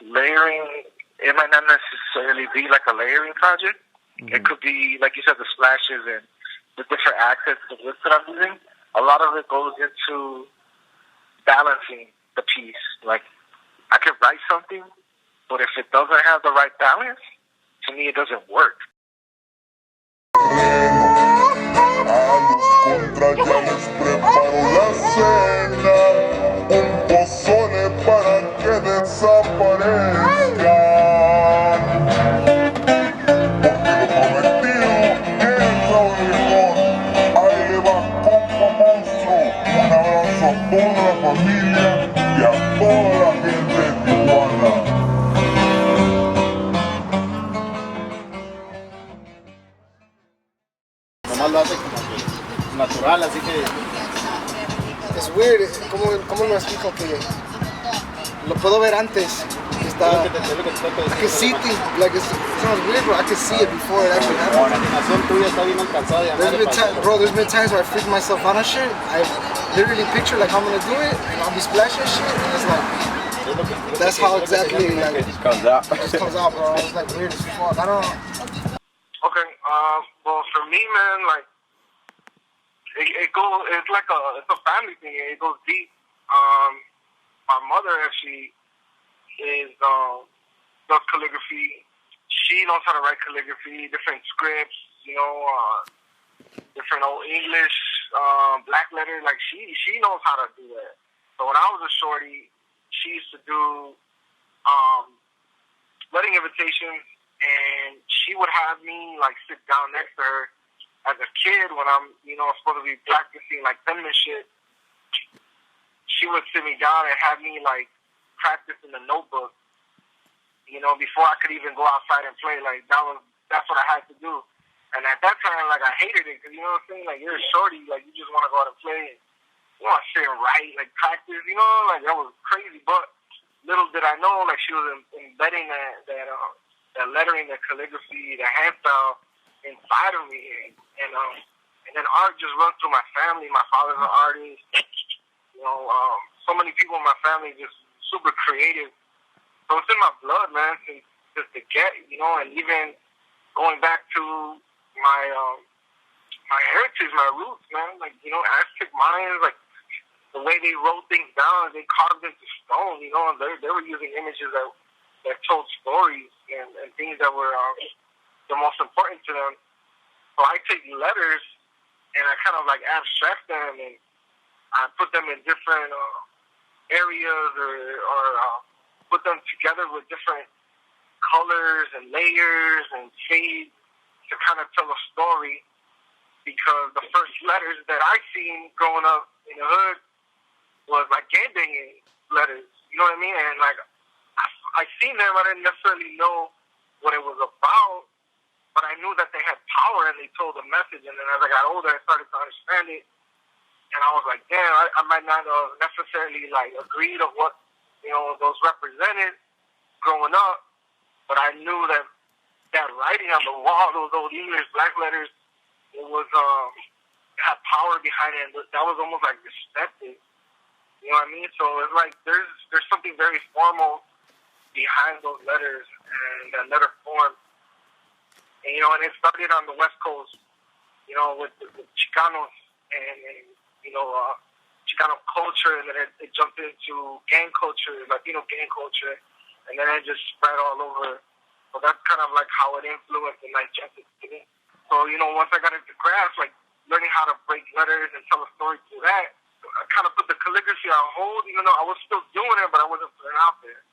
layering. It might not necessarily be like a layering project. Mm-hmm. It could be, like you said, the splashes and the different accents of lips that I'm using. A lot of it goes into balancing the piece. Like, I could write something, but if it doesn't have the right balance, to me, it doesn't work. Nomás lo hace como que natural, así que es weird. ¿Cómo me explico que lo puedo ver antes? Está, I can see things, like it sounds weird, but I can see it before it actually happens. La animación tuya está bien alcanzada. There's been times where I freak myself out on shit. I literally picture like how I'm gonna do it, and I'll be splashing shit, and it's like, that's how exactly like it just comes out. It just comes out, bro. It's like weird as fuck. I don't know. Okay, well, for me, man, like, it goes, it's like it's a family thing. It goes deep. My mother actually does calligraphy. She knows how to write calligraphy, different scripts, different old English, black letter. Like, she knows how to do that. So when I was a shorty, she used to do wedding invitations, and she would have me, like, sit down next to her as a kid when I'm, supposed to be practicing, like, penmanship. She would sit me down and have me, like, practice in the notebook, before I could even go outside and play. Like, that's what I had to do. And at that time, like, I hated it because, you know what I'm saying? Like, you're a shorty, like, you just want to go out and play. And you want to sit and write, like, practice, like, that was crazy. But little did I know, like, she was embedding that lettering, that calligraphy, the hand style inside of me. And then art just runs through my family. My father's an artist. So many people in my family just super creative. So it's in my blood, man, just to get, and even going back to my heritage, my roots, man. Like, Aztec Mayans, like, the way they wrote things down, they carved into stone, and they were using images that told stories and things that were the most important to them. So I take letters and I kind of like abstract them, and I put them in different areas or put them together with different colors and layers and shades to kind of tell a story. Because the first letters that I seen growing up in the hood was like gangbanging letters, you know what I mean? And like I seen them, I didn't necessarily know what it was about, but I knew that they had power and they told a message. And then as I got older, I started to understand it. And I was like, damn, I might not have necessarily like agreed of what, those represented growing up, but I knew that writing on the wall, those old English black letters, it was, had power behind it, and that was almost like respected. You know what I mean? So it's like, there's something very formal behind those letters and that letter form. And, and it started on the West Coast, with the Chicanos and Chicano culture, and then it jumped into gang culture, Latino gang culture, and then it just spread all over. So that's kind of like how it influenced and like jumped into me. So, once I got into crafts, like learning how to break letters and tell a story through that, I kind of put the calligraphy on hold, even though I was still doing it, but I wasn't putting it out there.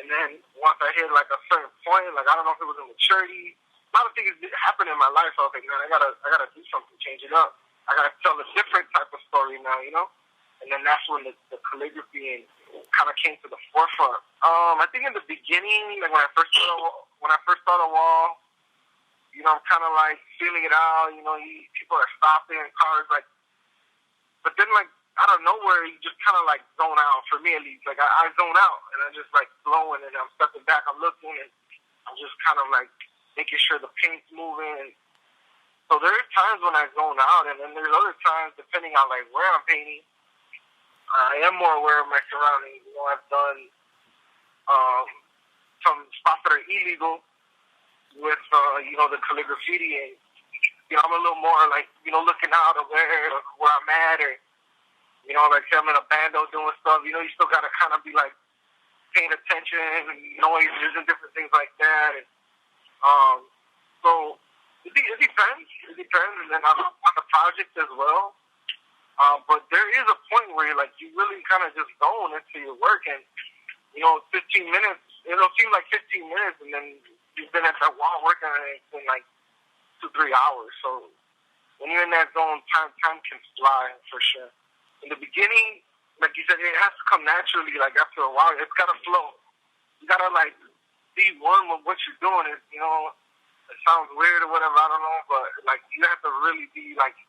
And then once I hit like a certain point, like I don't know if it was a maturity, a lot of things happened in my life. So I was like, man, I gotta do something, change it up. I gotta tell a different type of story now, And then that's when the calligraphy kind of came to the forefront. I think in the beginning, like when I first saw the wall, I'm kind of like feeling it out. People are stopping cars, like. But then, like, out of nowhere, you just kind of like zone out. For me, at least, like I zone out, and I'm just like flowing, and I'm stepping back, I'm looking, and I'm just kind of like making sure the paint's moving. So there's times when I zone out, and then there's other times, depending on like where I'm painting, I am more aware of my surroundings. I've done illegal with, the calligraphy, and, I'm a little more, like, looking out of where I'm at, or, like, say I'm in a bando doing stuff, you still got to kind of be, like, paying attention, and noises and different things like that, and, so it depends, and then on the project as well, but there is a point where you're, like, you really kind of just zone into your work, and, 15 minutes, it'll seem like 15 minutes, and then you've been at that wall working on it in, like, 2-3 hours, so when you're in that zone, time can fly, for sure. In the beginning, like you said, it has to come naturally, like, after a while, it's got to flow. You got to, like, be one with what you're doing. It sounds weird or whatever, I don't know, but, like, you have to really be, like,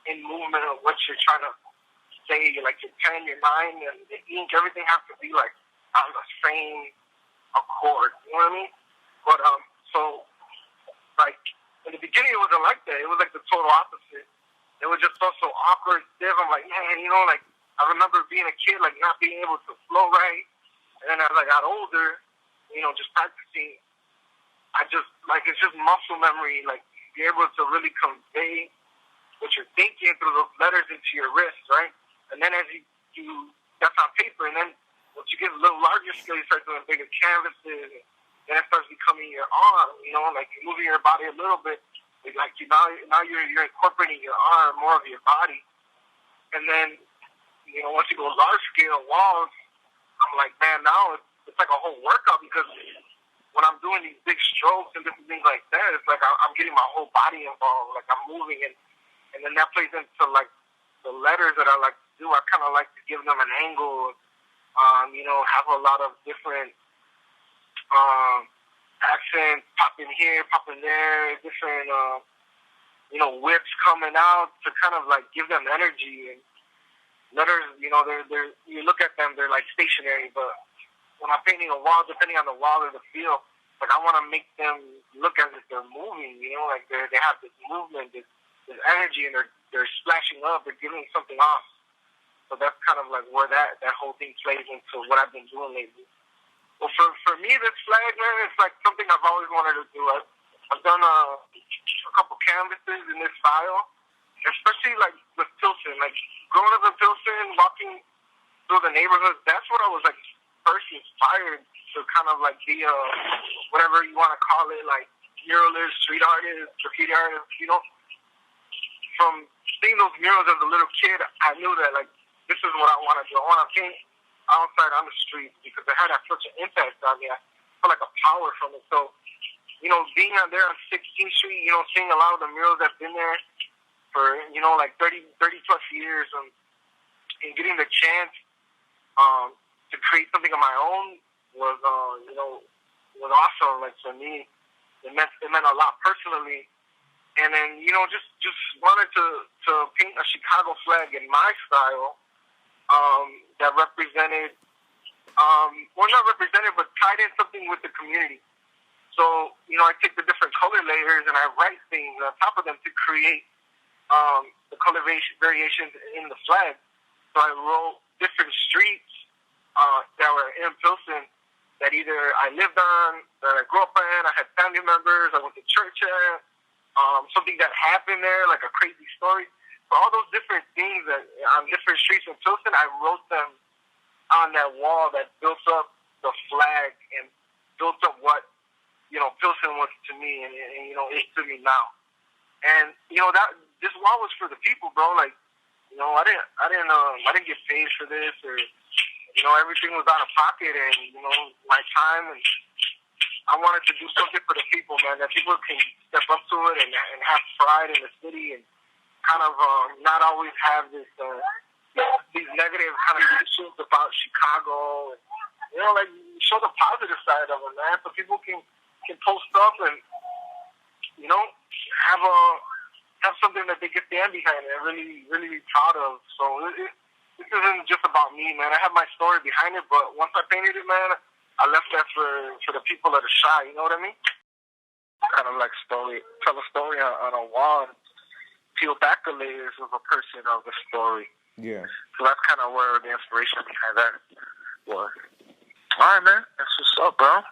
in movement of what you're trying to say, like, your pen, your mind, and the ink, everything has to be, like, on the same accord, you know what I mean? But, so, like, in the beginning, it wasn't like that. It was, like, the total opposite. It was just so awkward, stiff. I'm like, man, like, I remember being a kid, like, not being able to flow right, and then as I got older, just practicing, I just, like, it's just muscle memory, like, be able to really convey what you're thinking through those letters into your wrist, right? And then as you that's on paper, and then once you get a little larger scale, you start doing bigger canvases, and then it starts becoming your arm, like you're moving your body a little bit, like now you're incorporating your arm, more of your body, and then, once you go large scale walls, I'm like, man, now it's like a whole workout, because when I'm doing these big strokes and different things like that, it's like I'm getting my whole body involved, like I'm moving, and then that plays into, like, the letters that I like to do. I kind of like to give them an angle, have a lot of different accents, popping here, popping there, different, whips coming out to kind of, like, give them energy. And letters, they're you look at them, they're, like, stationary, but when I'm painting a wall, depending on the wall or the feel, like, I want to make them look as if they're moving, like they have this movement, this energy, and they're splashing up, they're giving something off. So that's kind of like where that whole thing plays into what I've been doing lately. Well, for me, this flag, man, it's like something I've always wanted to do. I've done a couple canvases in this style, especially, like, with Pilsen. Like, growing up in Pilsen, walking through the neighborhoods, that's what I was, like, first inspired to kind of, like, be a, whatever you want to call it, like, muralist, street artist, graffiti artist, From seeing those murals as a little kid, I knew that, like, this is what I want to do. I want to paint outside on the street, because it had such an impact on me. I felt like a power from it. So, being out there on 16th Street, seeing a lot of the murals that's been there for, like 30 plus years, and getting the chance to create something of my own was awesome. Like, for me, it meant a lot personally. And then, just wanted to paint a Chicago flag in my style, that represented, not represented, but tied in something with the community. So, I take the different color layers and I write things on top of them to create the color variations in the flag. So I wrote different streets that were in Pilsen that either I lived on, that I grew up in, I had family members, I went to church at, something that happened there, like a crazy story. So all those different things that on different streets in Pilsen, I wrote them on that wall that built up the flag and built up what, Pilsen was to me and is to me now. And, that this wall was for the people, bro. Like, I didn't get paid for this, or, everything was out of pocket, and, my time, and I wanted to do something for the people, man, that people can step up to it and have pride in the city, and kind of not always have this these negative kind of issues about Chicago, and, like, show the positive side of it, man, so people can post up and, have something that they can stand behind and really, really be proud of. So this isn't just about me, man. I have my story behind it, but once I painted it, man, I left that for the people that are shy, you know what I mean? Kind of like tell a story on a wall and peel back the layers of a person of the story. Yeah. So that's kind of where the inspiration behind that was. All right, man. That's what's up, bro.